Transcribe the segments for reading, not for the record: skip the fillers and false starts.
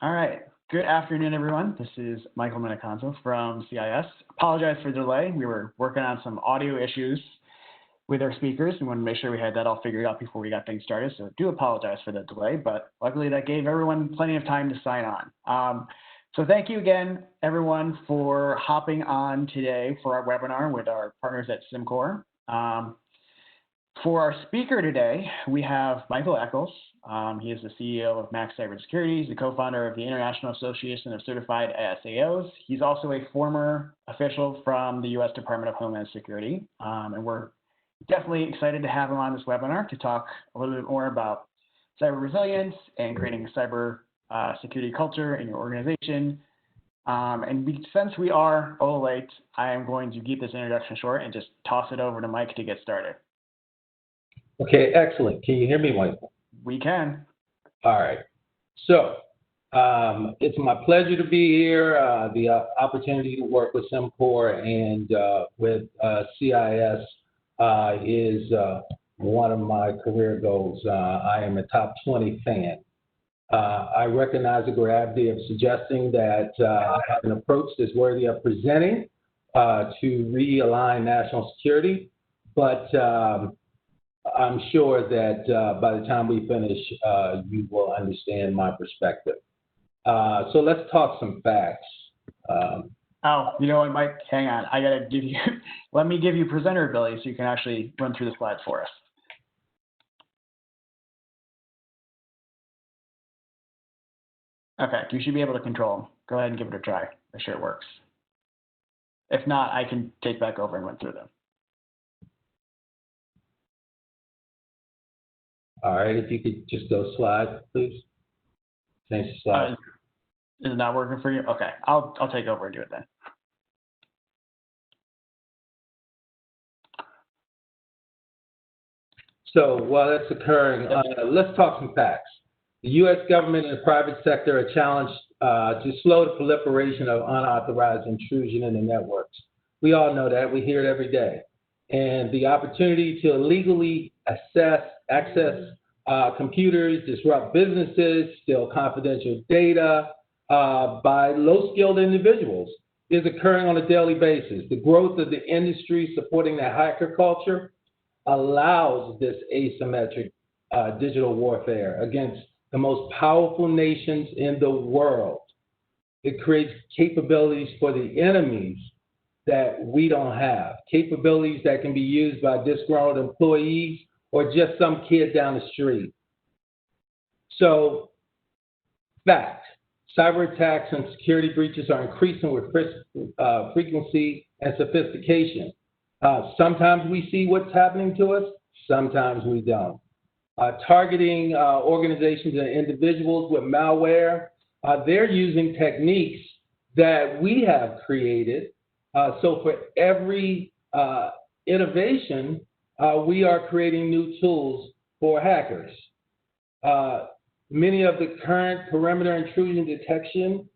All right. Good afternoon, everyone. This is Michael Miniconzo from CIS. Apologize for the delay. We were working on some audio issues with our speakers. We wanted to make sure we had that all figured out before we got things started. So do apologize for the delay, but luckily that gave everyone plenty of time to sign on. So thank you again, everyone, for hopping on today for our webinar with our partners at Cimcor. For our speaker today, we have Michael Echols. He is the CEO of Max Cybersecurity. He's the co-founder of the International Association of Certified ASAOs. He's also a former official from the U.S. Department of Homeland Security. And we're definitely excited to have him on this webinar to talk a little bit more about cyber resilience and creating a cyber security culture in your organization. Since we are a little late, I am going to keep this introduction short and just toss it over to Mike to get started. Okay, excellent. Can you hear me, Michael? We can. All right. So it's my pleasure to be here. The opportunity to work with Cimcor and with CIS is one of my career goals. I am a top 20 fan. I recognize the gravity of suggesting that I have an approach that's worthy of presenting to realign national security, but I'm sure that by the time we finish, you will understand my perspective. So let's talk some facts. Oh, you know what, Mike? Hang on. I gotta give you. Let me give you presenter ability so you can actually run through the slides for us. Okay, you should be able to control them. Go ahead and give it a try. Make sure it works. If not, I can take back over and run through them. All right, if you could just go slide, please. Change the slide. Is it not working for you? Okay, I'll take over and do it then. So while that's occurring, let's talk some facts. The U.S. government and the private sector are challenged to slow the proliferation of unauthorized intrusion in the networks. We all know that. We hear it every day. And the opportunity to illegally access computers, disrupt businesses, steal confidential data by low-skilled individuals is occurring on a daily basis. The growth of the industry supporting that hacker culture allows this asymmetric digital warfare against the most powerful nations in the world. It creates capabilities for the enemies that we don't have, capabilities that can be used by disgruntled employees or just some kid down the street. So, fact, cyber attacks and security breaches are increasing with frequency and sophistication. Sometimes we see what's happening to us, sometimes we don't. Targeting organizations and individuals with malware, they're using techniques that we have created. So for every innovation, we are creating new tools for hackers. Many of the current perimeter intrusion detection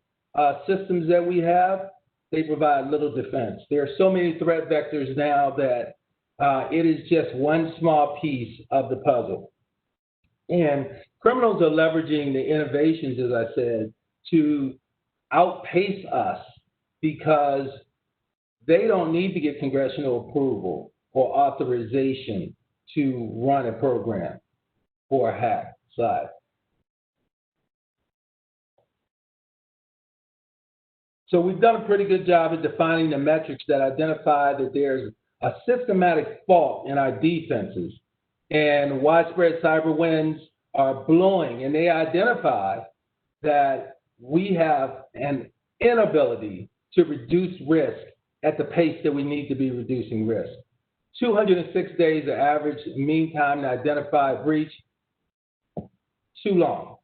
systems that we have, they provide little defense. There are so many threat vectors now that it is just one small piece of the puzzle. And criminals are leveraging the innovations, as I said, to outpace us because they don't need to get congressional approval or authorization to run a program or a hack. Slide. So we've done a pretty good job of defining the metrics that identify that there's a systematic fault in our defenses, and widespread cyber wins are blowing, and they identify that we have an inability to reduce risk at the pace that we need to be reducing risk. 206 days of average mean time to identify a breach, too long.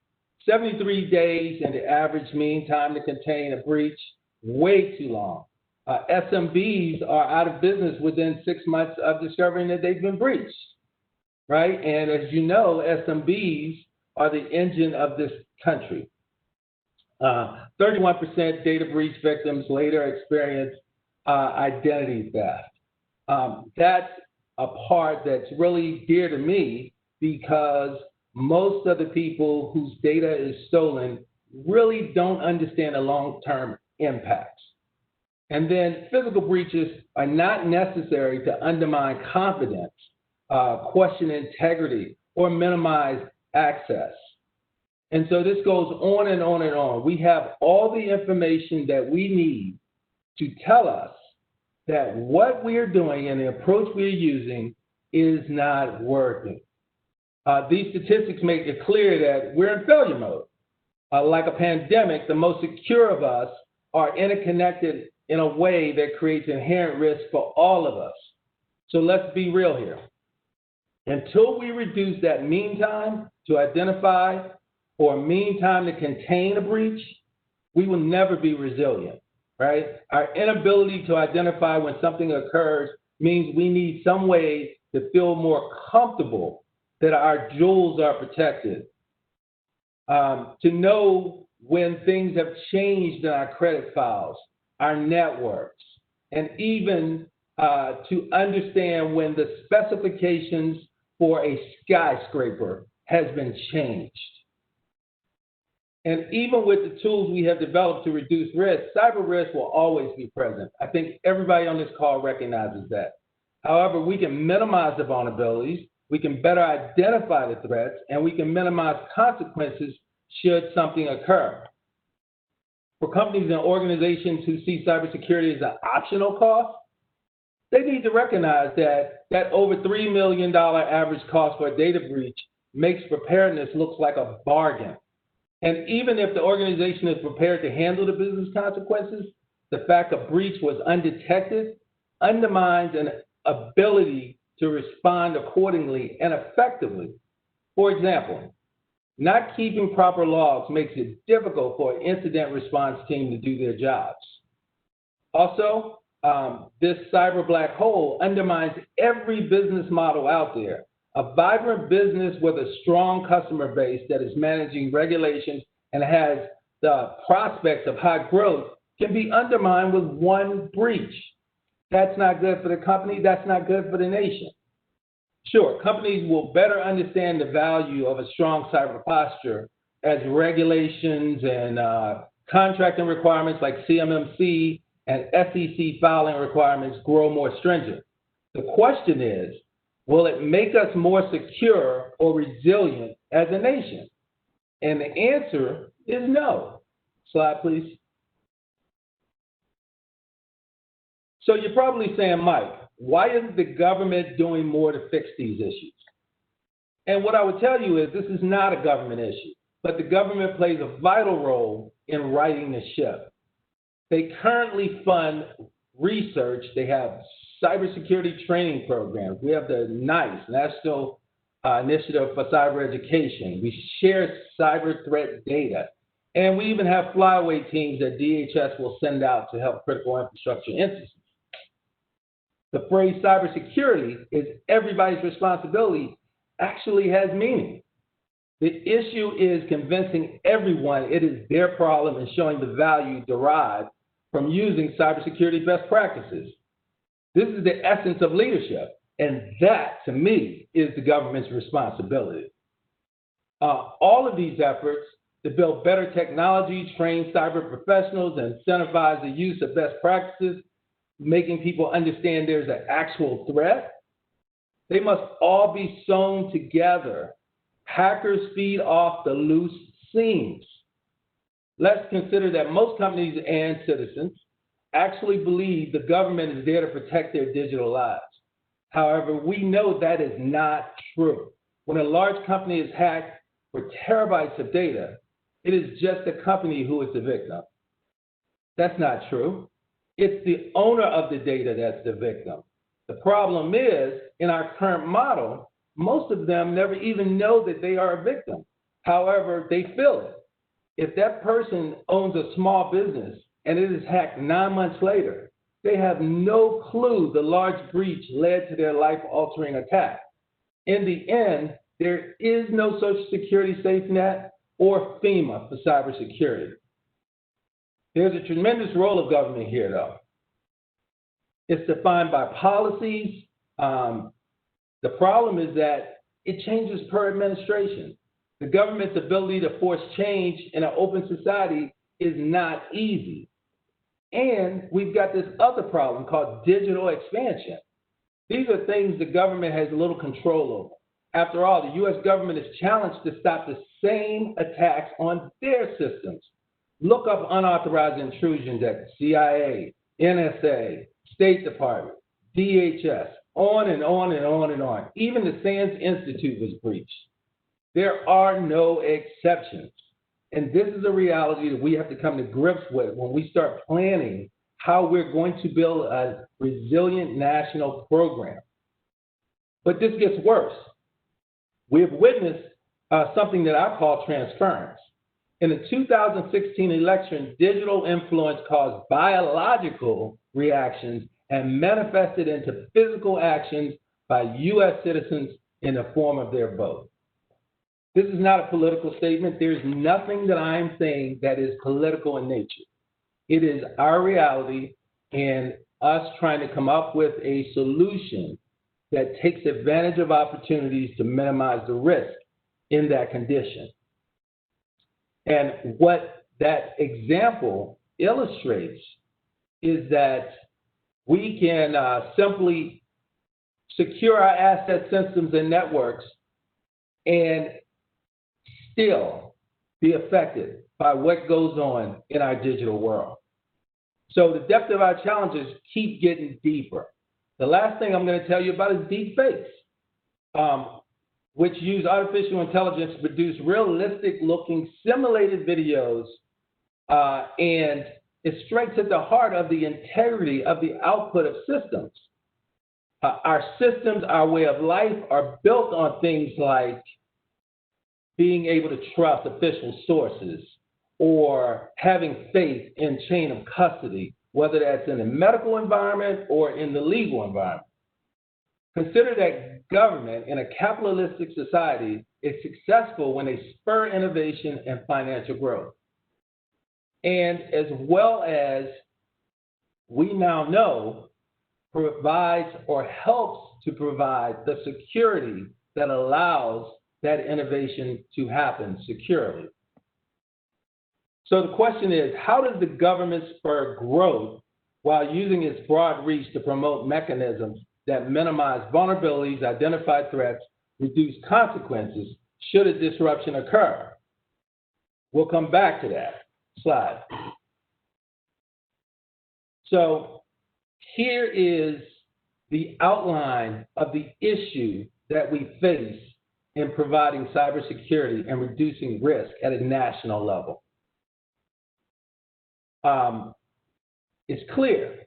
73 days in the average mean time to contain a breach, way too long. SMBs are out of business within 6 months of discovering that they've been breached, right? And as you know, SMBs are the engine of this country. 31% data breach victims later experience identity theft. That's a part that's really dear to me because most of the people whose data is stolen really don't understand the long-term impacts. And then physical breaches are not necessary to undermine confidence, question integrity, or minimize access. And so this goes on and on and on. We have all the information that we need to tell us that what we're doing and the approach we're using is not working. These statistics make it clear that we're in failure mode. Like a pandemic, the most secure of us are interconnected in a way that creates inherent risk for all of us. So let's be real here. Until we reduce that mean time to identify or mean time to contain a breach, we will never be resilient, right? Our inability to identify when something occurs means we need some way to feel more comfortable that our jewels are protected, to know when things have changed in our credit files, our networks, and even to understand when the specifications for a skyscraper has been changed. And even with the tools we have developed to reduce risk, cyber risk will always be present. I think everybody on this call recognizes that. However, we can minimize the vulnerabilities, we can better identify the threats, and we can minimize consequences should something occur. For companies and organizations who see cybersecurity as an optional cost, they need to recognize that over $3 million average cost for a data breach makes preparedness look like a bargain. And even if the organization is prepared to handle the business consequences, the fact a breach was undetected undermines an ability to respond accordingly and effectively. For example, not keeping proper logs makes it difficult for an incident response team to do their jobs. Also, this cyber black hole undermines every business model out there. A vibrant business with a strong customer base that is managing regulations and has the prospects of high growth can be undermined with one breach. That's not good for the company. That's not good for the nation. Sure, companies will better understand the value of a strong cyber posture as regulations and contracting requirements like CMMC and SEC filing requirements grow more stringent. The question is, will it make us more secure or resilient as a nation? And the answer is no. Slide, please. So you're probably saying, Mike, why isn't the government doing more to fix these issues? And what I would tell you is this is not a government issue, but the government plays a vital role in righting the ship. They currently fund research. They have cybersecurity training programs. We have the NICE, National Initiative for Cyber Education. We share cyber threat data. And we even have flyaway teams that DHS will send out to help critical infrastructure instances. The phrase cybersecurity is everybody's responsibility actually has meaning. The issue is convincing everyone it is their problem and showing the value derived from using cybersecurity best practices. This is the essence of leadership, and that, to me, is the government's responsibility. All of these efforts to build better technology, train cyber professionals, and incentivize the use of best practices, making people understand there's an actual threat, they must all be sewn together. Hackers feed off the loose seams. Let's consider that most companies and citizens actually believe the government is there to protect their digital lives. However, we know that is not true. When a large company is hacked for terabytes of data, it is just the company who is the victim. That's not true. It's the owner of the data that's the victim. The problem is, in our current model, most of them never even know that they are a victim. However, they feel it. If that person owns a small business and it is hacked 9 months later, they have no clue the large breach led to their life-altering attack. In the end, there is no Social Security safe net or FEMA for cybersecurity. There's a tremendous role of government here, though. It's defined by policies. The problem is that it changes per administration. The government's ability to force change in an open society is not easy. And we've got this other problem called digital expansion. These are things the government has little control over. After all, the U.S. government is challenged to stop the same attacks on their systems. Look up unauthorized intrusions at CIA, NSA, State Department, DHS, on and on and on and on. Even the SANS Institute was breached. There are no exceptions. And this is a reality that we have to come to grips with when we start planning how we're going to build a resilient national program. But this gets worse. We have witnessed something that I call transference. In the 2016 election, digital influence caused biological reactions and manifested into physical actions by U.S. citizens in the form of their vote. This is not a political statement. There's nothing that I'm saying that is political in nature. It is our reality and us trying to come up with a solution that takes advantage of opportunities to minimize the risk in that condition. And what that example illustrates is that we can simply secure our asset systems and networks and still be affected by what goes on in our digital world. So the depth of our challenges keep getting deeper. The last thing I'm going to tell you about is deep fakes, which use artificial intelligence to produce realistic-looking simulated videos, and it strikes at the heart of the integrity of the output of systems. Our systems, our way of life are built on things like being able to trust official sources or having faith in chain of custody, whether that's in the medical environment or in the legal environment. Consider that government in a capitalistic society is successful when they spur innovation and financial growth. And as well as we now know, provides or helps to provide the security that allows that innovation to happen securely. So the question is, how does the government spur growth while using its broad reach to promote mechanisms that minimize vulnerabilities, identify threats, reduce consequences should a disruption occur? We'll come back to that slide. So here is the outline of the issue that we face in providing cybersecurity and reducing risk at a national level. It's clear.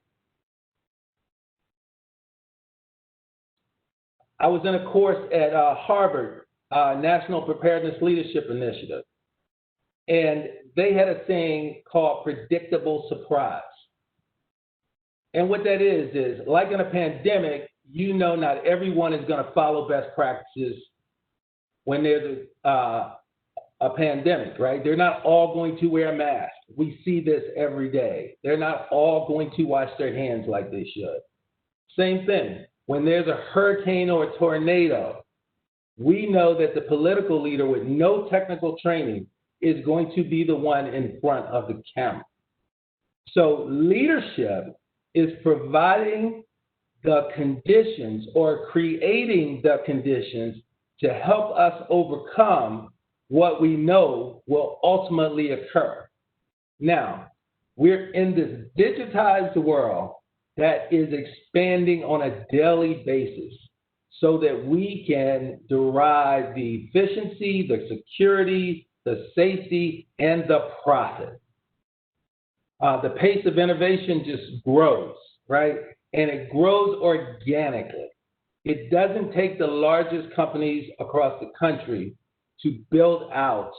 I was in a course at Harvard, National Preparedness Leadership Initiative, and they had a thing called predictable surprise. And what that is like in a pandemic, you know not everyone is going to follow best practices when there's a pandemic, right? They're not all going to wear a mask. We see this every day. They're not all going to wash their hands like they should. Same thing. When there's a hurricane or a tornado, we know that the political leader with no technical training is going to be the one in front of the camera. So leadership is providing the conditions or creating the conditions to help us overcome what we know will ultimately occur. Now, we're in this digitized world that is expanding on a daily basis so that we can derive the efficiency, the security, the safety, and the profit. The pace of innovation just grows, right? And it grows organically. It doesn't take the largest companies across the country to build out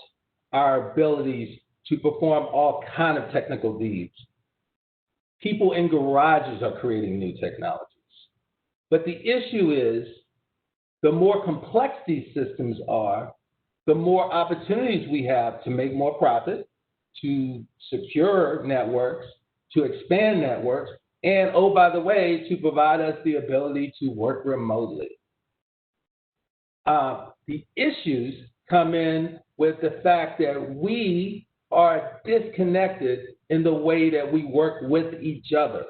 our abilities to perform all kinds of technical needs. People in garages are creating new technologies. But the issue is, the more complex these systems are, the more opportunities we have to make more profit, to secure networks, to expand networks, and, oh, by the way, to provide us the ability to work remotely. The issues come in with the fact that we are disconnected in the way that we work with each other.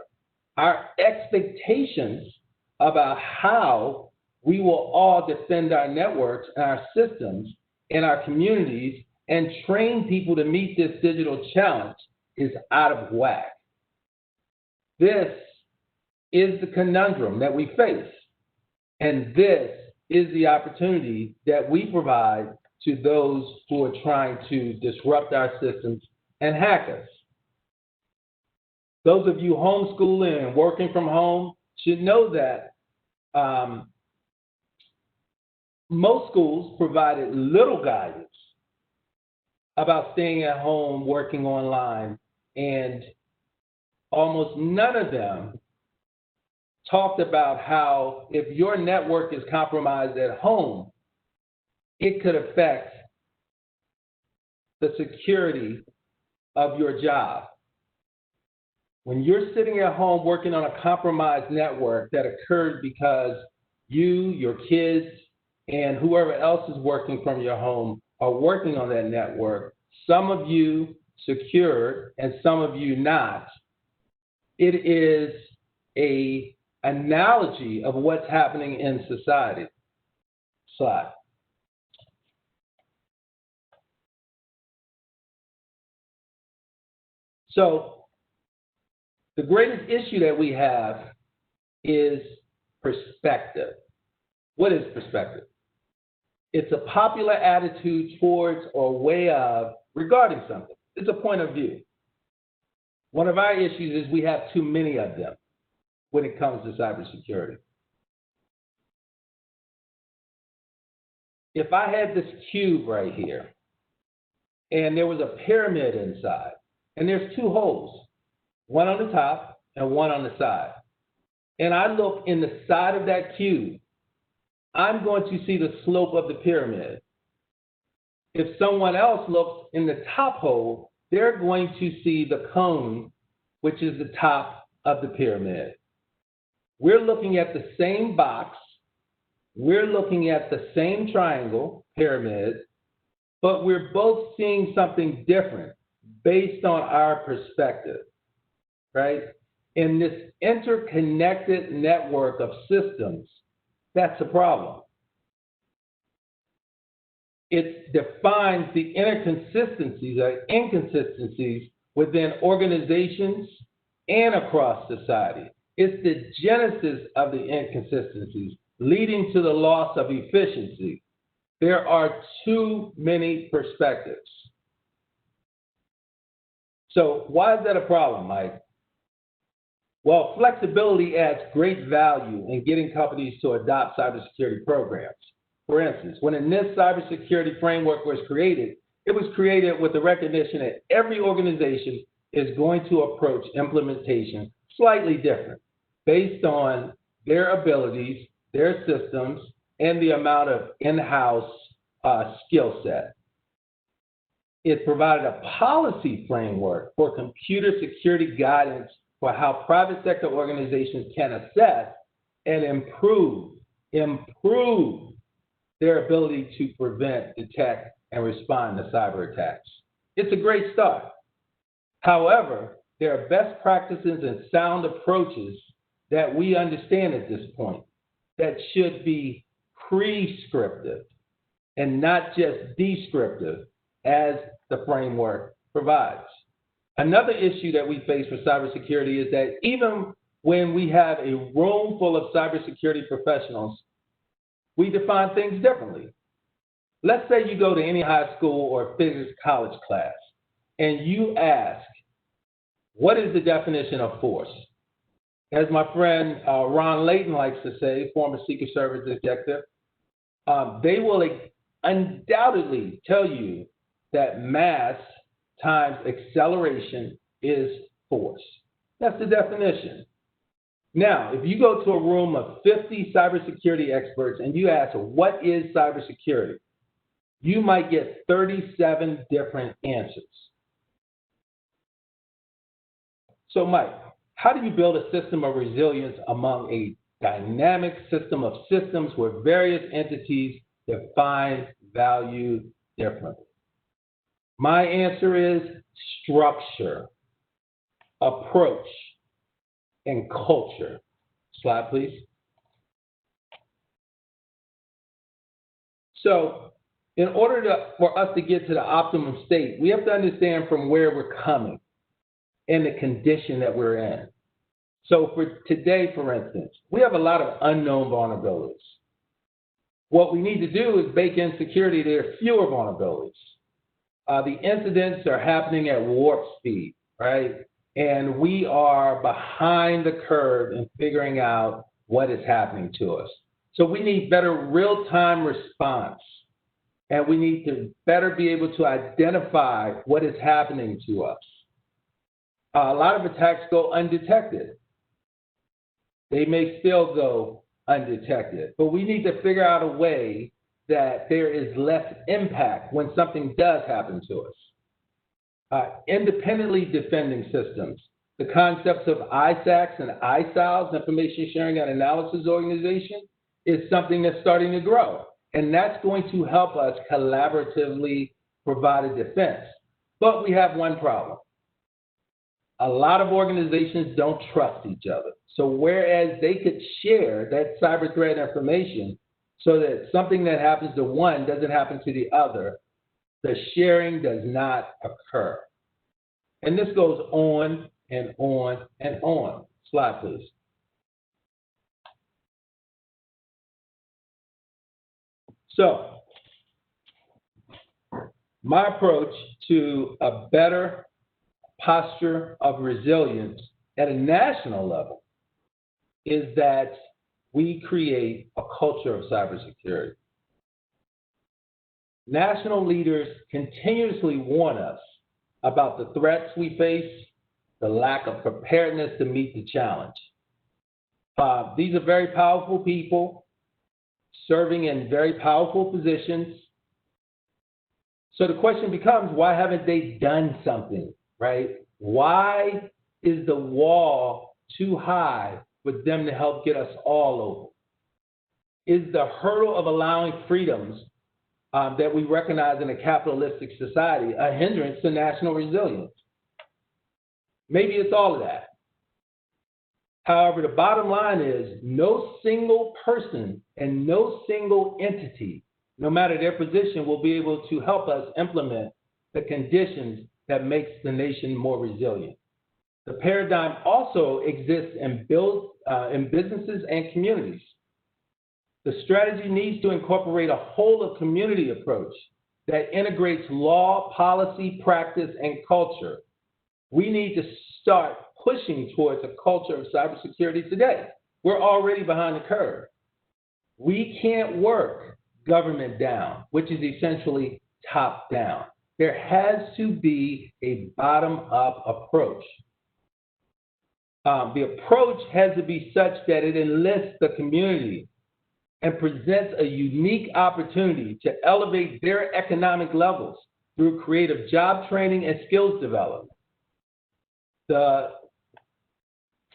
Our expectations about how we will all defend our networks and our systems in our communities and train people to meet this digital challenge is out of whack. This is the conundrum that we face, and this is the opportunity that we provide to those who are trying to disrupt our systems and hack us. Those of you homeschooling and working from home should know that most schools provided little guidance about staying at home, working online, and almost none of them talked about how if your network is compromised at home, it could affect the security of your job. When you're sitting at home working on a compromised network that occurred because you, your kids, and whoever else is working from your home are working on that network, some of you secured and some of you not, it is an analogy of what's happening in society. Slide. So the greatest issue that we have is perspective. What is perspective? It's a popular attitude towards or way of regarding something. It's a point of view. One of our issues is we have too many of them when it comes to cybersecurity. If I had this cube right here, and there was a pyramid inside, and there's two holes, one on the top and one on the side, and I look in the side of that cube, I'm going to see the slope of the pyramid. If someone else looks in the top hole, they're going to see the cone, which is the top of the pyramid. We're looking at the same box, we're looking at the same triangle, pyramid, but we're both seeing something different based on our perspective, right? In this interconnected network of systems, that's a problem. It defines the inconsistencies within organizations and across society. It's the genesis of the inconsistencies, leading to the loss of efficiency. There are too many perspectives. So why is that a problem, Mike? Well, flexibility adds great value in getting companies to adopt cybersecurity programs. For instance, when a NIST cybersecurity framework was created, it was created with the recognition that every organization is going to approach implementation slightly different based on their abilities, their systems, and the amount of in-house skill set. It provided a policy framework for computer security guidance for how private sector organizations can assess and improve their ability to prevent, detect, and respond to cyber attacks. It's a great start. However, there are best practices and sound approaches that we understand at this point that should be prescriptive and not just descriptive as the framework provides. Another issue that we face for cybersecurity is that even when we have a room full of cybersecurity professionals, we define things differently. Let's say you go to any high school or physics college class and you ask, what is the definition of force? As my friend Ron Layton likes to say, former Secret Service executive, they will undoubtedly tell you that mass times acceleration is force. That's the definition. Now, if you go to a room of 50 cybersecurity experts and you ask, what is cybersecurity? You might get 37 different answers. So, Mike, how do you build a system of resilience among a dynamic system of systems where various entities define valued differently? My answer is structure, approach, and culture. Slide, please. So, in order for us to get to the optimum state, we have to understand from where we're coming and the condition that we're in. So, for today, for instance, we have a lot of unknown vulnerabilities. What we need to do is bake in security. There are fewer vulnerabilities. The incidents are happening at warp speed, right? And we are behind the curve in figuring out what is happening to us. So we need better real-time response, and we need to better be able to identify what is happening to us. A lot of attacks go undetected. They may still go undetected, but we need to figure out a way that there is less impact when something does happen to us. Independently defending systems. The concepts of ISACs and ISALs, Information Sharing and Analysis Organization, is something that's starting to grow. And that's going to help us collaboratively provide a defense. But we have one problem. A lot of organizations don't trust each other. So whereas they could share that cyber threat information so that something that happens to one doesn't happen to the other, the sharing does not occur. And this goes on and on and on. Slide, please. So, my approach to a better posture of resilience at a national level is that we create a culture of cybersecurity. National leaders continuously warn us about the threats we face, the lack of preparedness to meet the challenge. These are very powerful people serving in very powerful positions. So the question becomes, why haven't they done something, right? Why is the wall too high for them to help get us all over? Is the hurdle of allowing freedoms that we recognize in a capitalistic society a hindrance to national resilience? Maybe it's all of that. However, the bottom line is no single person and no single entity, no matter their position, will be able to help us implement the conditions that makes the nation more resilient. The paradigm also exists in businesses and communities. The strategy needs to incorporate a whole of community approach that integrates law, policy, practice, and culture. We need to start pushing towards a culture of cybersecurity today. We're already behind the curve. We can't work government down, which is essentially top down. There has to be a bottom-up approach. The approach has to be such that it enlists the community and presents a unique opportunity to elevate their economic levels through creative job training and skills development. The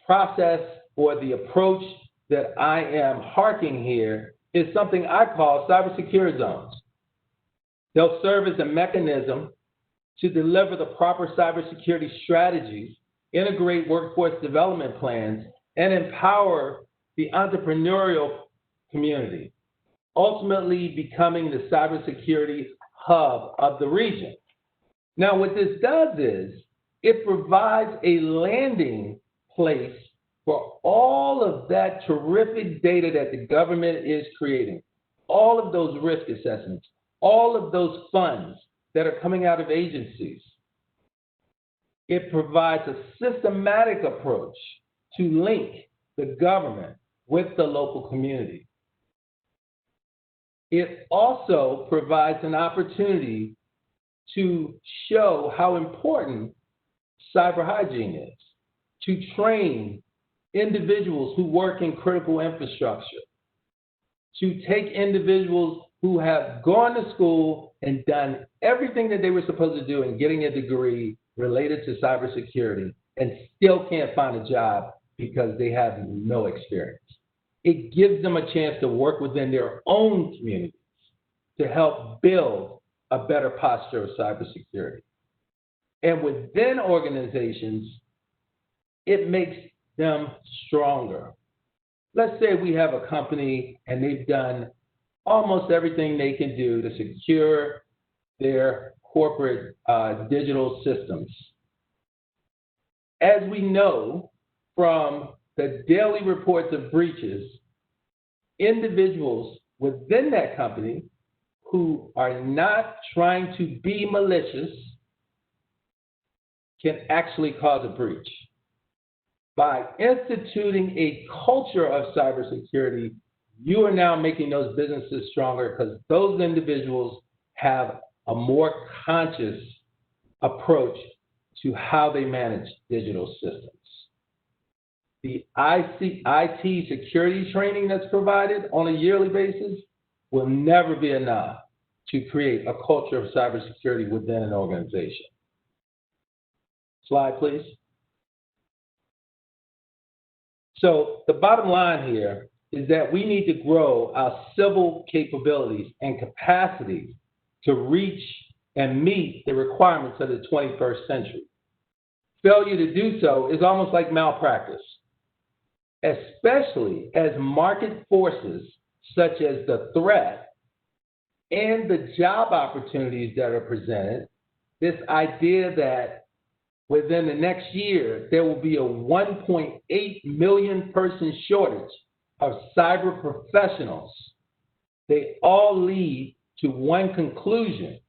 process or the approach that I am harking here is something I call cybersecurity zones. They'll serve as a mechanism to deliver the proper cybersecurity strategies, integrate workforce development plans, and empower the entrepreneurial community, ultimately becoming the cybersecurity hub of the region. Now, what this does is it provides a landing place for all of that terrific data that the government is creating, all of those risk assessments, all of those funds that are coming out of agencies. It provides a systematic approach to link the government with the local community. It also provides an opportunity to show how important cyber hygiene is, to train individuals who work in critical infrastructure, to take individuals who have gone to school and done everything that they were supposed to do in getting a degree related to cybersecurity and still can't find a job because they have no experience. It gives them a chance to work within their own communities. to help build a better posture of cybersecurity. And within organizations, it makes them stronger. Let's say we have a company and they've done almost everything they can do to secure their corporate digital systems. As we know from the daily reports of breaches, individuals within that company who are not trying to be malicious can actually cause a breach. By instituting a culture of cybersecurity, you are now making those businesses stronger because those individuals have a more conscious approach to how they manage digital systems. The IT security training that's provided on a yearly basis will never be enough to create a culture of cybersecurity within an organization. Slide, please. So the bottom line here is that we need to grow our civil capabilities and capacities to reach and meet the requirements of the 21st century. Failure to do so is almost like malpractice, especially as market forces such as the threat and the job opportunities that are presented, this idea that within the next year, there will be a 1.8 million person shortage of cyber professionals. They all lead to one conclusion,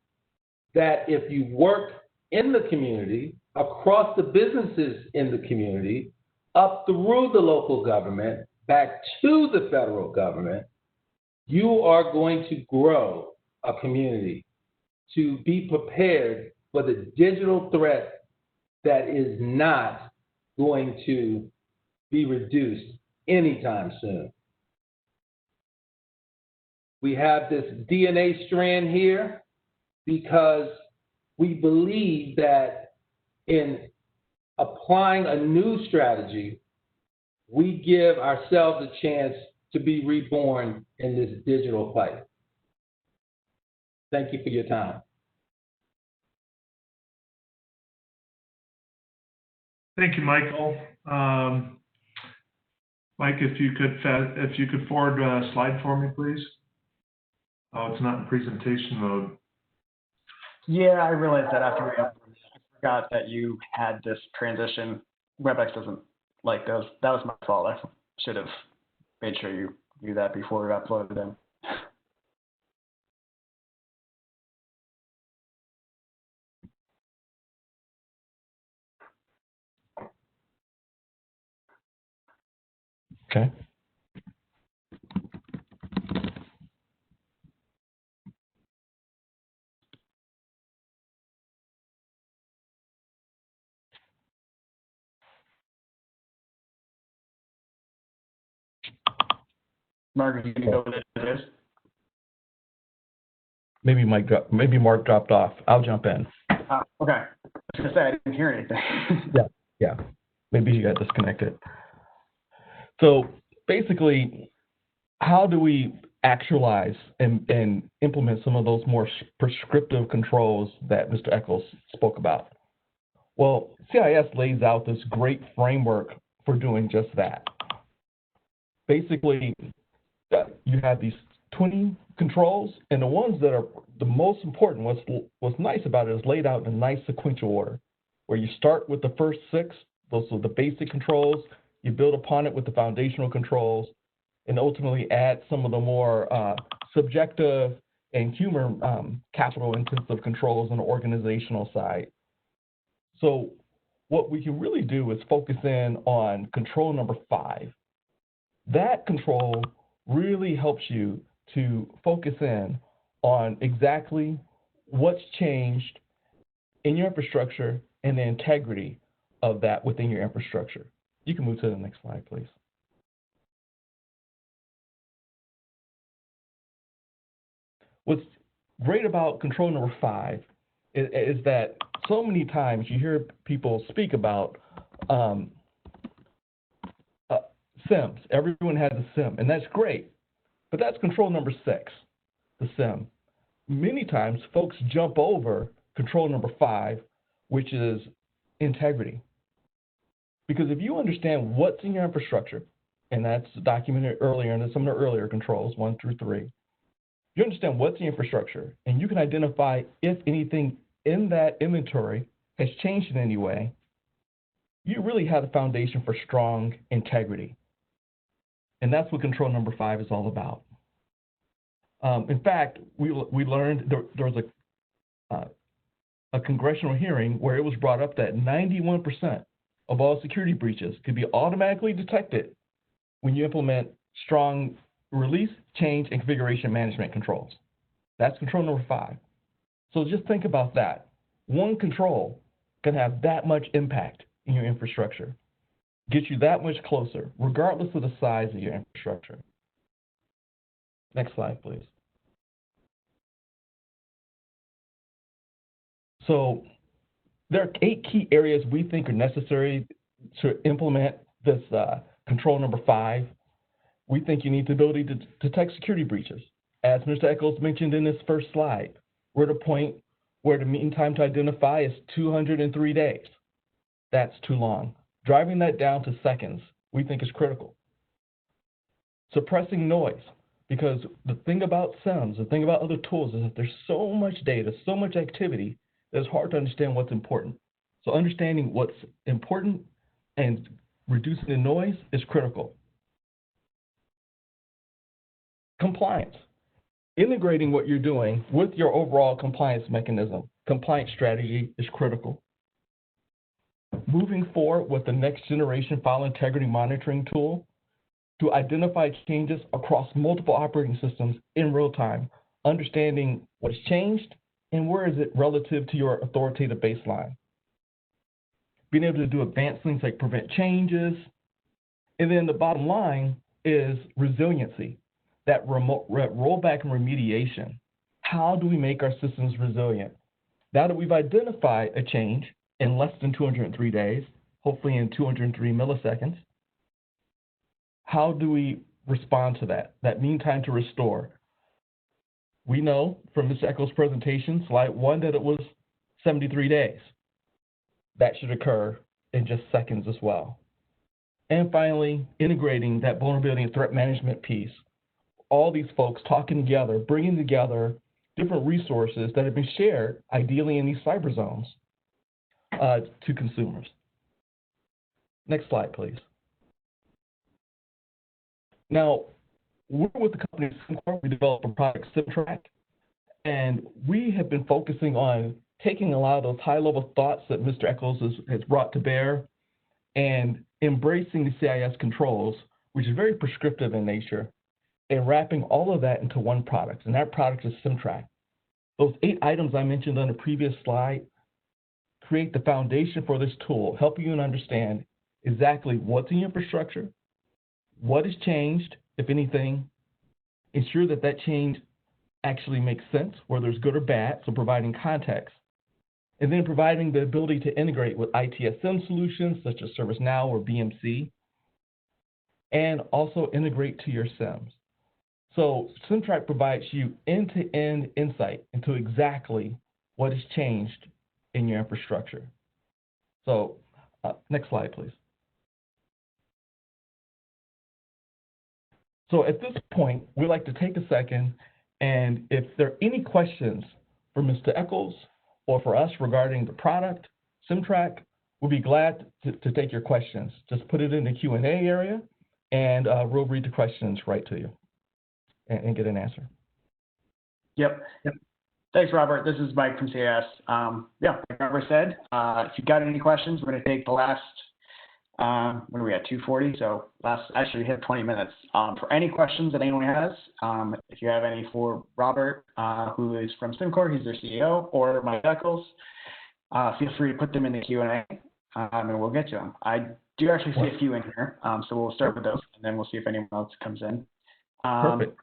that if you work in the community, across the businesses in the community, up through the local government, back to the federal government, you are going to grow a community to be prepared for the digital threat that is not going to be reduced anytime soon. We have this DNA strand here because we believe that in applying a new strategy, we give ourselves a chance to be reborn in this digital fight. Thank you for your time. Thank you, Michael. Mike, if you could forward a slide for me, please. Oh, it's not in presentation mode. Yeah, I realized that after we uploaded. I forgot that you had this transition. WebEx doesn't like those. That was my fault. I should have made sure you knew that before we uploaded them. Okay. Mark, you can go with it. Maybe Mark dropped off. I'll jump in. Okay. I was going to say, I didn't hear anything. Yeah. Maybe you got disconnected. So basically, how do we actualize and implement some of those more prescriptive controls that Mr. Echols spoke about? Well, CIS lays out this great framework for doing just that. Basically, you have these 20 controls, and the ones that are the most important, what's nice about it is laid out in a nice sequential order, where you start with the first 6, those are the basic controls, you build upon it with the foundational controls, and ultimately add some of the more subjective and human capital-intensive controls on the organizational side. So what we can really do is focus in on control number 5. That control really helps you to focus in on exactly what's changed in your infrastructure and the integrity of that within your infrastructure. You can move to the next slide, please. What's great about control number 5 is that so many times you hear people speak about SIMs. Everyone has a SIM, and that's great. But that's control number 6, the SIM. many times folks jump over control number 5, which is integrity. Because if you understand what's in your infrastructure, and that's documented earlier in some of the earlier controls, 1 through 3, you understand what's in your infrastructure, and you can identify if anything in that inventory has changed in any way, you really have a foundation for strong integrity. And that's what control number 5 is all about. In fact, we learned there was a congressional hearing where it was brought up that 91% of all security breaches could be automatically detected when you implement strong release, change, and configuration management controls. That's control number 5. So just think about that. One control can have that much impact in your infrastructure, get you that much closer, regardless of the size of your infrastructure. Next slide, please. So there are 8 key areas we think are necessary to implement this control number 5. We think you need the ability to detect security breaches. As Mr. Echols mentioned in this first slide, we're at a point where the mean time to identify is 203 days. That's too long. Driving that down to seconds, we think is critical. Suppressing noise, because the thing about SIEMs, the thing about other tools is that there's so much data, so much activity, that it's hard to understand what's important. So understanding what's important and reducing the noise is critical. Compliance. Integrating what you're doing with your overall compliance mechanism, compliance strategy is critical. Moving forward with the next generation file integrity monitoring tool to identify changes across multiple operating systems in real time, understanding what has changed and where is it relative to your authoritative baseline. Being able to do advanced things like prevent changes. And then the bottom line is resiliency, that rollback and remediation. How do we make our systems resilient? Now that we've identified a change in less than 203 days, hopefully in 203 milliseconds, how do we respond to that mean time to restore? We know from Mr. Echols' presentation, slide 1, that it was 73 days. That should occur in just seconds as well. And finally, integrating that vulnerability and threat management piece. All these folks talking together, bringing together different resources that have been shared, ideally in these cyber zones, to consumers. Next slide, please. Now, we're with the company Cimcor. We developed a product, Cimtrack, and we have been focusing on taking a lot of those high-level thoughts that Mr. Echols has brought to bear and embracing the CIS controls, which is very prescriptive in nature, and wrapping all of that into one product, and that product is Cimtrack. Those 8 items I mentioned on the previous slide create the foundation for this tool, helping you to understand exactly what's in your infrastructure, what has changed, if anything, ensure that that change actually makes sense, whether it's good or bad, so providing context, and then providing the ability to integrate with ITSM solutions such as ServiceNow or BMC, and also integrate to your SIEMs. So Cimtrack provides you end-to-end insight into exactly what has changed in your infrastructure. So next slide, please. So at this point, we'd like to take a second, and if there are any questions for Mr. Echols or for us regarding the product, Cimtrack, we'll be glad to take your questions. Just put it in the Q&A area, and we'll read the questions right to you and get an answer. Yep. Thanks, Robert. This is Mike from CIS. Like Robert said, if you've got any questions, we're going to take the last, what are we at, 2:40? So actually we hit 20 minutes. For any questions that anyone has, if you have any for Robert, who is from Cimcor, he's their CEO, or Mike Echols, feel free to put them in the Q&A, and we'll get to them. I do actually see a few in here, so we'll start with those, and then we'll see if anyone else comes in. Perfect.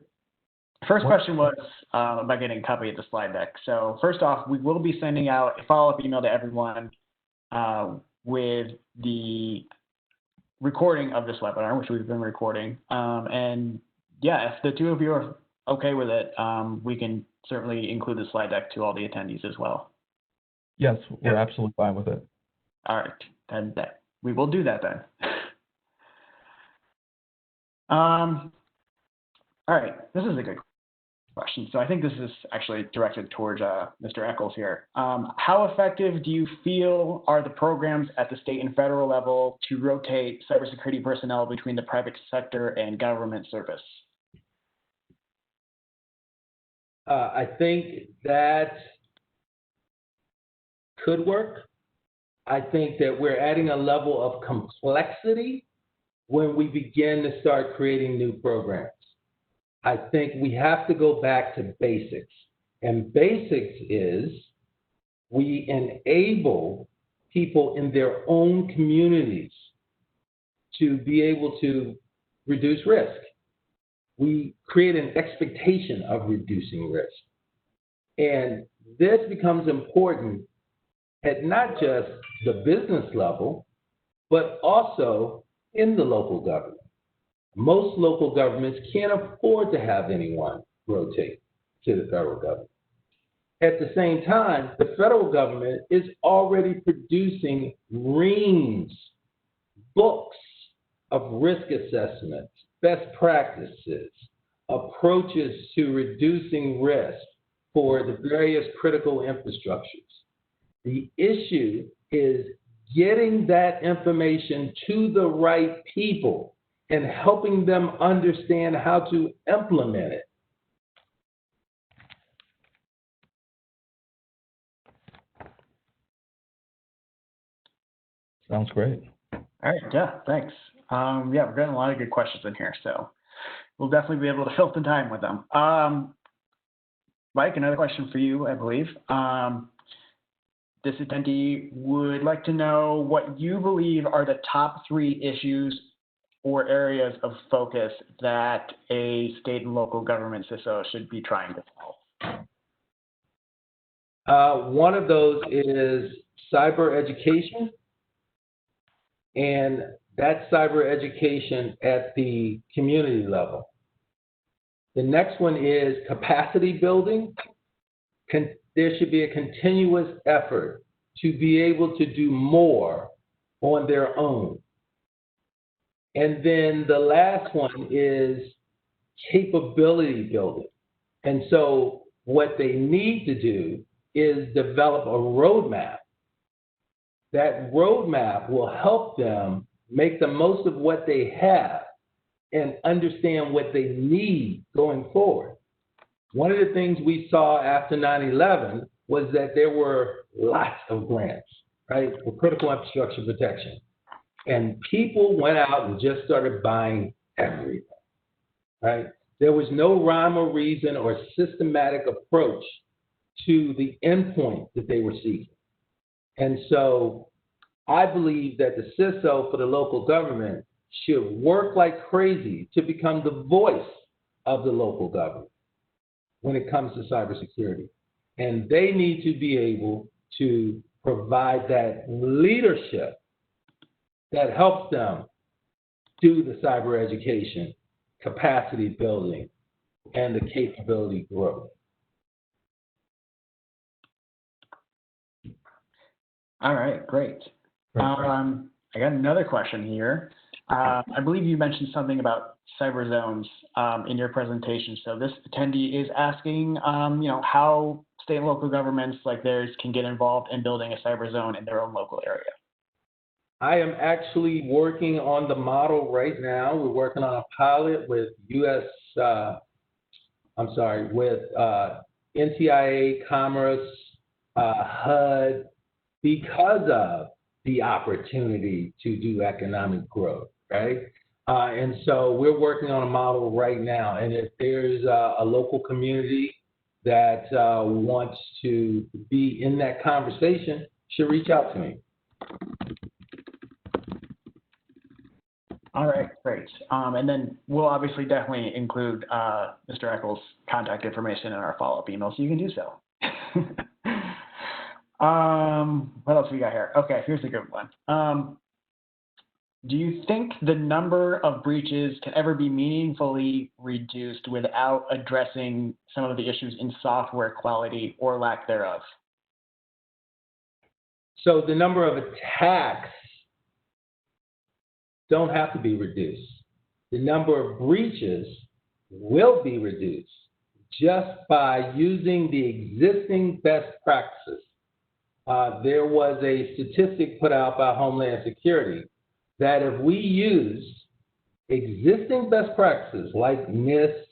First question was about getting a copy of the slide deck. So first off, we will be sending out a follow-up email to everyone with the recording of this webinar, which we've been recording. And yeah, if the two of you are okay with it, we can certainly include the slide deck to all the attendees as well. Yes, we're absolutely fine with it. All right, then we will do that then. All right, this is a good question. So I think this is actually directed towards Mr. Echols here. How effective do you feel are the programs at the state and federal level to rotate cybersecurity personnel between the private sector and government service? I think that could work. I think that we're adding a level of complexity when we begin to start creating new programs. I think we have to go back to basics. And basics is we enable people in their own communities to be able to reduce risk. We create an expectation of reducing risk. And this becomes important at not just the business level, but also in the local government. Most local governments can't afford to have anyone rotate to the federal government. At the same time, the federal government is already producing reams, books of risk assessments, best practices, approaches to reducing risk for the various critical infrastructures. The issue is getting that information to the right people and helping them understand how to implement it. Sounds great. All right, yeah, thanks. Yeah, we're getting a lot of good questions in here, so we'll definitely be able to fill some time with them. Mike, another question for you, I believe. This attendee would like to know what you believe are the top 3 issues or areas of focus that a state and local government CISO should be trying to solve? One of those is cyber education, and that's cyber education at the community level. The next one is capacity building. There should be a continuous effort to be able to do more on their own. And then the last one is capability building. And so what they need to do is develop a roadmap. That roadmap will help them make the most of what they have and understand what they need going forward. One of the things we saw after 9/11 was that there were lots of grants, right, for critical infrastructure protection. And people went out and just started buying everything, right? There was no rhyme or reason or systematic approach to the endpoint that they were seeking. And so I believe that the CISO for the local government should work like crazy to become the voice of the local government when it comes to cybersecurity. And they need to be able to provide that leadership that helps them do the cyber education, capacity building, and the capability growth. All right, great. I got another question here. I believe you mentioned something about cyber zones in your presentation. So this attendee is asking, how state and local governments like theirs can get involved in building a cyber zone in their own local area. I am actually working on the model right now. We're working on a pilot with NTIA, Commerce, HUD, because of the opportunity to do economic growth, right? And so we're working on a model right now. And if there's a local community that wants to be in that conversation, should reach out to me. All right, great. And then we'll obviously definitely include Mr. Echols' contact information in our follow-up email, so you can do so. What else we got here? Okay, here's a good one. do you think the number of breaches can ever be meaningfully reduced without addressing some of the issues in software quality or lack thereof? So the number of attacks don't have to be reduced. The number of breaches will be reduced just by using the existing best practices. There was a statistic put out by Homeland Security that if we use existing best practices like NIST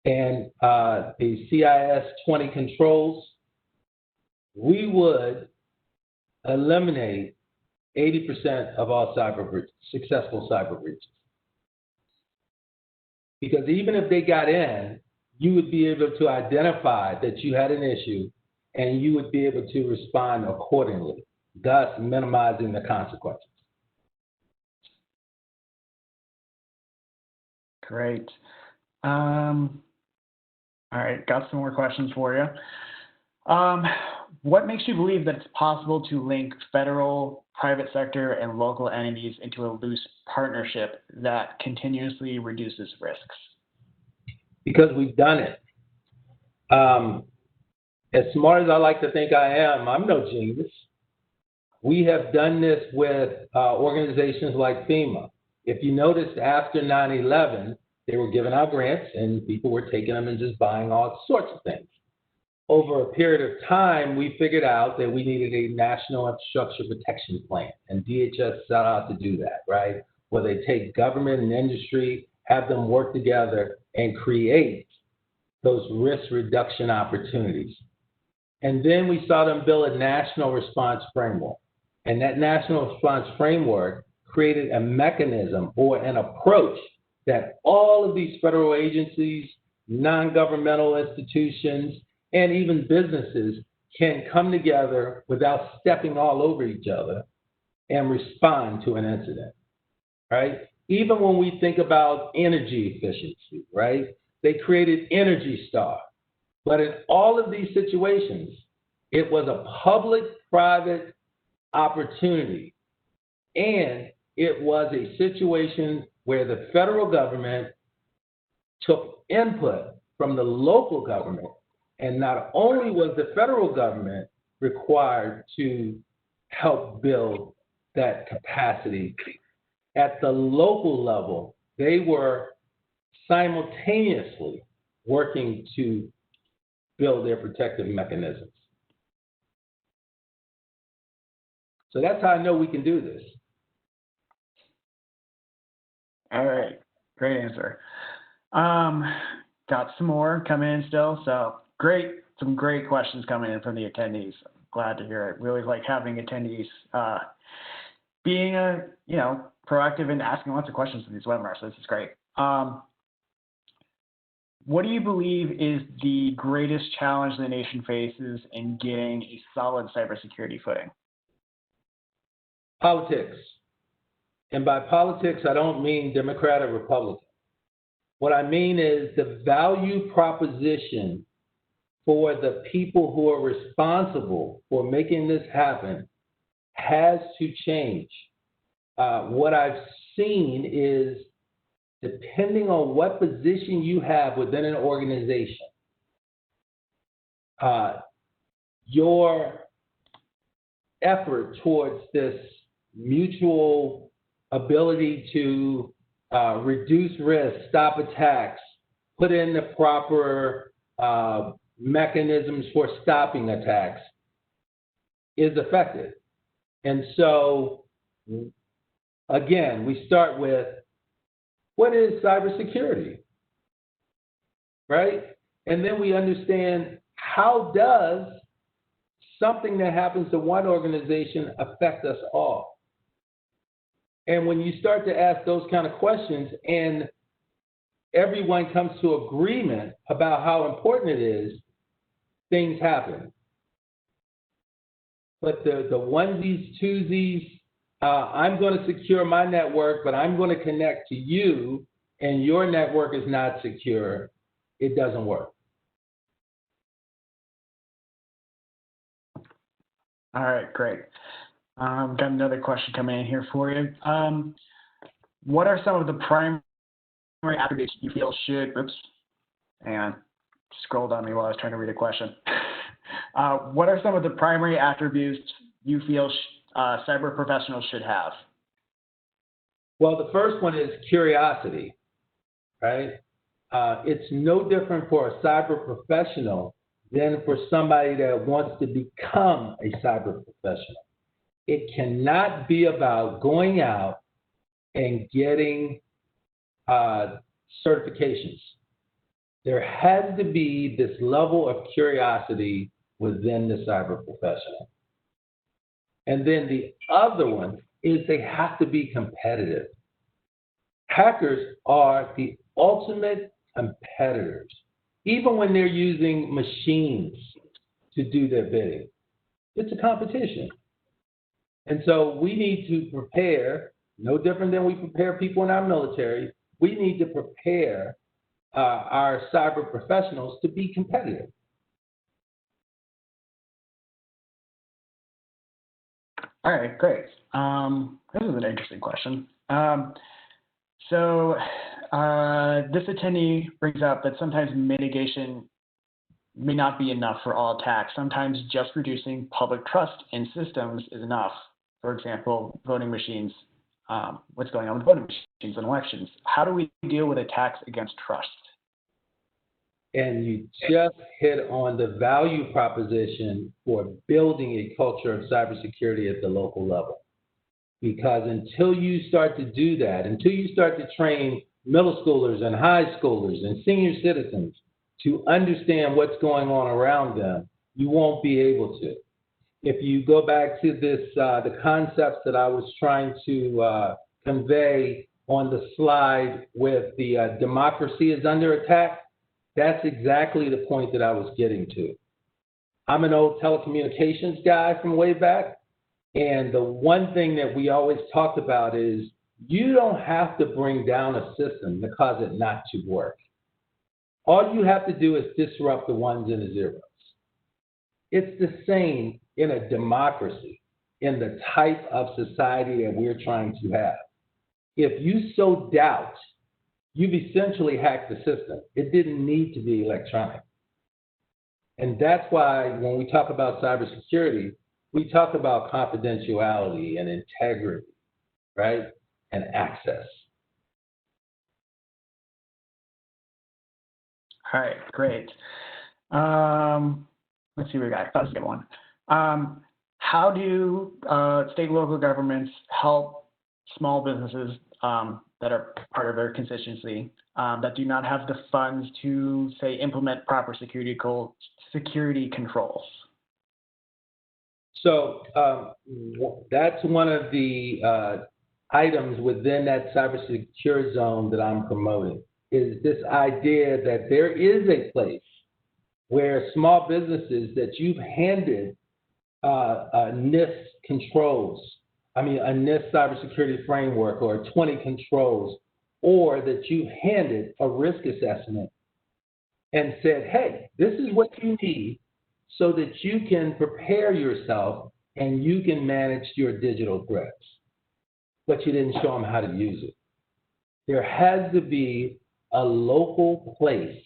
and the CIS 20 controls, we would eliminate 80% of all successful cyber breaches. Because even if they got in, you would be able to identify that you had an issue and you would be able to respond accordingly, thus minimizing the consequences. Great. All right, got some more questions for you. What makes you believe that it's possible to link federal, private sector, and local entities into a loose partnership that continuously reduces risks? Because we've done it. As smart as I like to think I am, I'm no genius. We have done this with organizations like FEMA. If you noticed, after 9/11, they were giving out grants and people were taking them and just buying all sorts of things. Over a period of time, we figured out that we needed a national infrastructure protection plan, and DHS set out to do that, right? Where they take government and industry, have them work together and create those risk reduction opportunities. And then we saw them build a national response framework. And that national response framework created a mechanism or an approach that all of these federal agencies, non-governmental institutions, and even businesses can come together without stepping all over each other and respond to an incident, right? Even when we think about energy efficiency, right? They created Energy Star. But in all of these situations, it was a public-private opportunity. And it was a situation where the federal government took input from the local government. And not only was the federal government required to help build that capacity, at the local level, they were simultaneously working to build their protective mechanisms. So that's how I know we can do this. All right, great answer. Got some more coming in still, so great, some great questions coming in from the attendees. Glad to hear it. Really like having attendees being proactive and asking lots of questions in these webinars. So this is great. What do you believe is the greatest challenge the nation faces in getting a solid cybersecurity footing? Politics. And by politics, I don't mean Democrat or Republican. What I mean is the value proposition for the people who are responsible for making this happen has to change. What I've seen is, depending on what position you have within an organization, your effort towards this mutual ability to reduce risk, stop attacks, put in the proper mechanisms for stopping attacks is effective. And so, again, we start with, what is cybersecurity, right? And then we understand, how does something that happens to one organization affect us all? And when you start to ask those kind of questions and everyone comes to agreement about how important it is, things happen. But the onesies, twosies, I'm going to secure my network, but I'm going to connect to you, and your network is not secure, it doesn't work. All right, great. Got another question coming in here for you. what are some of the primary attributes you feel should, oops, and scrolled on me while I was trying to read a question. What are some of the primary attributes you feel cyber professionals should have? Well, the first one is curiosity, right? It's no different for a cyber professional than for somebody that wants to become a cyber professional. It cannot be about going out and getting certifications. There has to be this level of curiosity within the cyber professional. And then the other one is they have to be competitive. Hackers are the ultimate competitors, even when they're using machines to do their bidding. It's a competition. And so we need to prepare, no different than we prepare people in our military, we need to prepare our cyber professionals to be competitive. All right, great. This is an interesting question. So this attendee brings up that sometimes mitigation may not be enough for all attacks. Sometimes just reducing public trust in systems is enough. For example, voting machines, what's going on with voting machines in elections. How do we deal with attacks against trust? And you just hit on the value proposition for building a culture of cybersecurity at the local level. Because until you start to do that, until you start to train middle schoolers and high schoolers and senior citizens to understand what's going on around them, you won't be able to. If you go back to this, the concepts that I was trying to convey on the slide with the democracy is under attack, that's exactly the point that I was getting to. I'm an old telecommunications guy from way back, and the one thing that we always talked about is you don't have to bring down a system to cause it not to work. All you have to do is disrupt the ones and the zeros. It's the same in a democracy, in the type of society that we're trying to have. If you sow doubt, you've essentially hacked the system. It didn't need to be electronic. And that's why when we talk about cybersecurity, we talk about confidentiality and integrity, right? And access. All right, great. Let's see what we got. That's a good one. How do state and local governments help small businesses that are part of their constituency that do not have the funds to, say, implement proper security controls? So that's one of the items within that cybersecurity zone that I'm promoting, is this idea that there is a place where small businesses that you've handed NIST controls, a NIST cybersecurity framework or 20 controls, or that you've handed a risk assessment and said, hey, this is what you need so that you can prepare yourself and you can manage your digital threats. But you didn't show them how to use it. There has to be a local place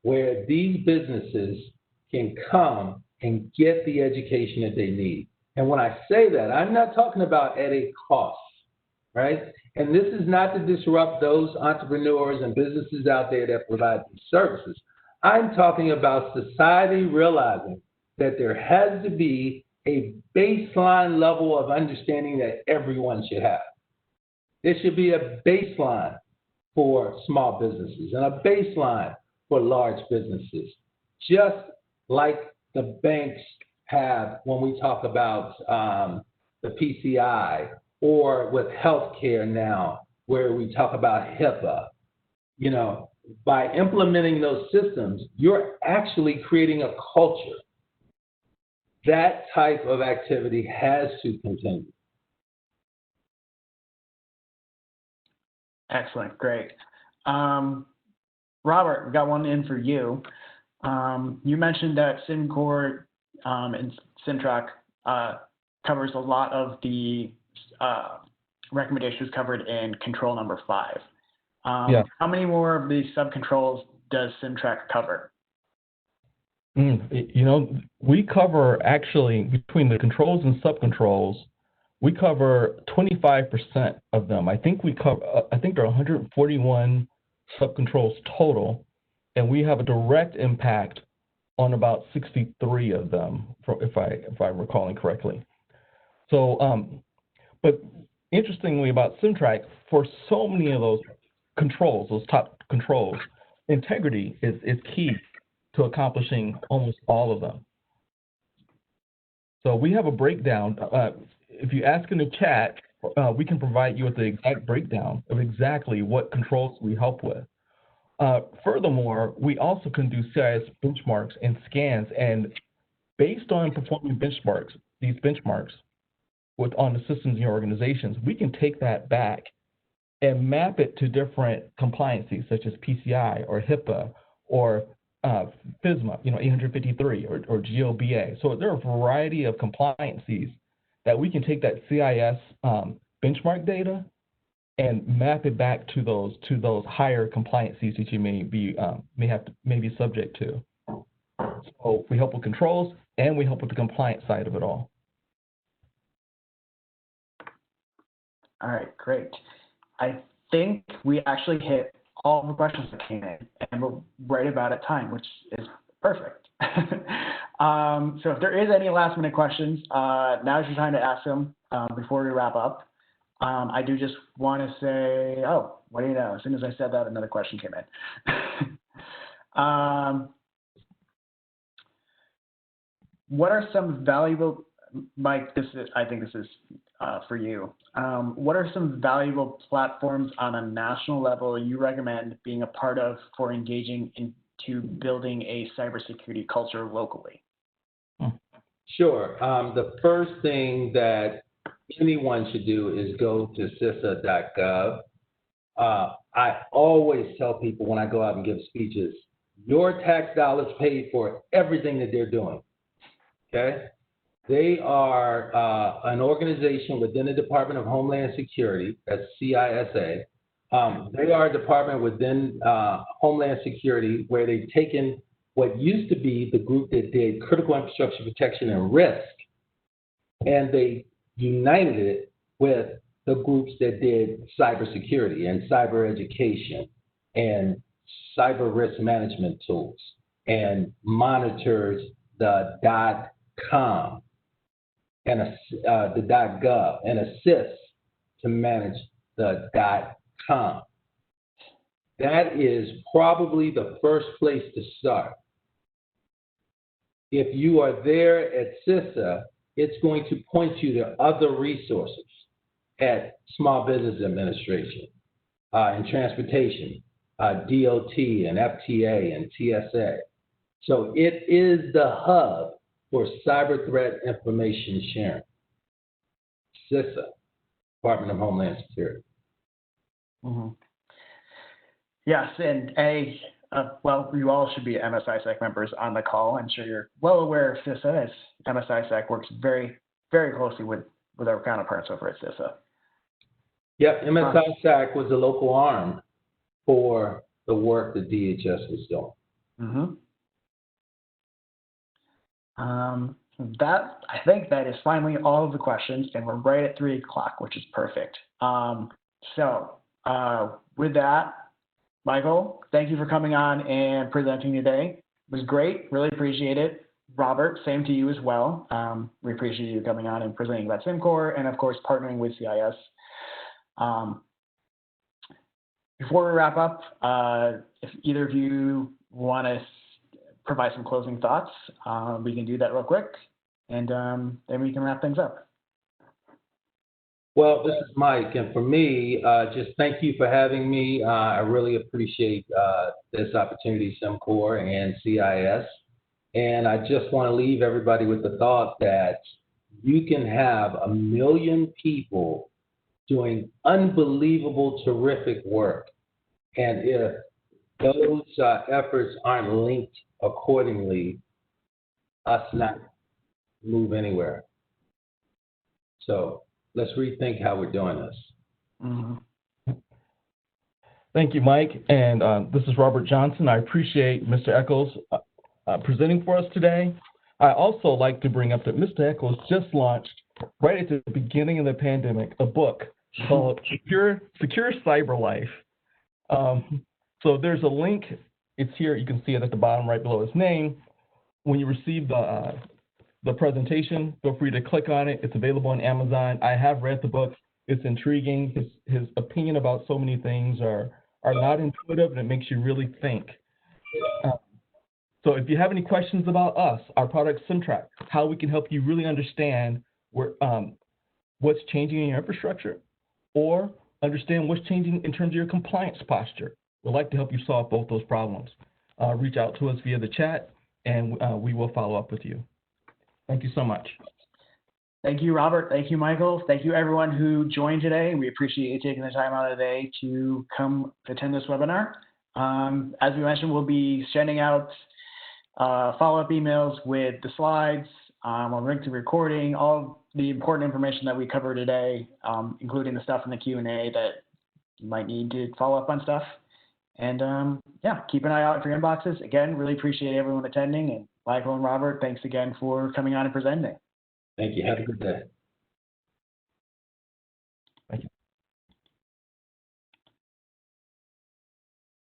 where these businesses can come and get the education that they need. And when I say that, I'm not talking about at a cost, right? And this is not to disrupt those entrepreneurs and businesses out there that provide these services. I'm talking about society realizing that there has to be a baseline level of understanding that everyone should have. There should be a baseline for small businesses and a baseline for large businesses, just like the banks have when we talk about the PCI, or with healthcare now, where we talk about HIPAA. You know, by implementing those systems, you're actually creating a culture. That type of activity has to continue. Excellent, great. Robert, we got one in for you. You mentioned that Cimcor and Cimtrac covers a lot of the recommendation was covered in control number 5. Yeah. How many more of these subcontrols does Cimtrack cover? You know, we cover actually between the controls and subcontrols, we cover 25% of them. I think we cover. I think there are 141 subcontrols total, and we have a direct impact on about 63 of them, if I'm recalling correctly. So, but interestingly about Cimtrack, for so many of those controls, those top controls, integrity is key to accomplishing almost all of them. So we have a breakdown. If you ask in the chat, we can provide you with the exact breakdown of exactly what controls we help with. Furthermore, we also can do CIS benchmarks and scans, and based on performing benchmarks, these benchmarks on the systems in your organizations, we can take that back and map it to different compliances such as PCI or HIPAA or FISMA, 853 or GOBA. So there are a variety of compliances that we can take that CIS benchmark data and map it back to those higher compliances that you may be subject to. So we help with controls and we help with the compliance side of it all. All right, great. I think we actually hit all the questions that came in, and we're right about at time, which is perfect. So if there is any last minute questions, now's your time to ask them before we wrap up. I do just want to say, oh, what do you know? As soon as I said that, another question came in. What are some valuable, Mike, I think this is for you. What are some valuable platforms on a national level you recommend being a part of for engaging into building a cybersecurity culture locally? Sure. The first thing that anyone should do is go to CISA.gov. I always tell people when I go out and give speeches, your tax dollars paid for everything that they're doing. Okay? They are an organization within the Department of Homeland Security, that's CISA. They are a department within Homeland Security where they've taken what used to be the group that did critical infrastructure protection and risk, and they united it with the groups that did cybersecurity and cyber education and cyber risk management tools and monitors the .com and the .gov and assists to manage the .com. That is probably the first place to start. If you are there at CISA, it's going to point you to other resources at Small Business Administration and Transportation, DOT and FTA and TSA. So it is the hub for cyber threat information sharing. CISA, Department of Homeland Security. Mm-hmm. Yes, and well, you all should be MSISAC members on the call. I'm sure you're well aware of CISA, as MSISAC works very, very closely with our counterparts over at CISA. Yep, MSISAC was the local arm for the work that DHS was doing. Mm-hmm. I think that is finally all of the questions, and we're right at 3 o'clock, which is perfect. With that, Michael, thank you for coming on and presenting today. It was great, really appreciate it. Robert, same to you as well. We appreciate you coming on and presenting about Cimcor and, of course, partnering with CIS. Before we wrap up, if either of you want to provide some closing thoughts, we can do that real quick, and then we can wrap things up. Well, this is Mike, and for me, just thank you for having me. I really appreciate this opportunity, Cimcor and CIS. And I just want to leave everybody with the thought that you can have 1 million people doing unbelievable, terrific work. And if those efforts aren't linked accordingly, us not move anywhere. So let's rethink how we're doing this. Mm-hmm. Thank you, Mike. And this is Robert Johnson. I appreciate Mr. Echols presenting for us today. I also like to bring up that Mr. Echols just launched, right at the beginning of the pandemic, a book called Secure Cyber Life. So there's a link. It's here. You can see it at the bottom right below his name. When you receive the presentation, feel free to click on it. It's available on Amazon. I have read the book. It's intriguing. His opinion about so many things are not intuitive, and it makes you really think. So if you have any questions about us, our product Cimtrack, how we can help you really understand what's changing in your infrastructure, or understand what's changing in terms of your compliance posture, we'd like to help you solve both those problems. Reach out to us via the chat, and we will follow up with you. Thank you so much. Thank you, Robert. Thank you, Michael. Thank you, everyone who joined today. We appreciate you taking the time out of the day to come attend this webinar. As we mentioned, we'll be sending out follow-up emails with the slides, a link to recording, all the important information that we covered today, including the stuff in the Q&A that you might need to follow up on stuff. And yeah, keep an eye out for your inboxes. Again, really appreciate everyone attending. And Michael and Robert, thanks again for coming on and presenting. Thank you. Have a good day.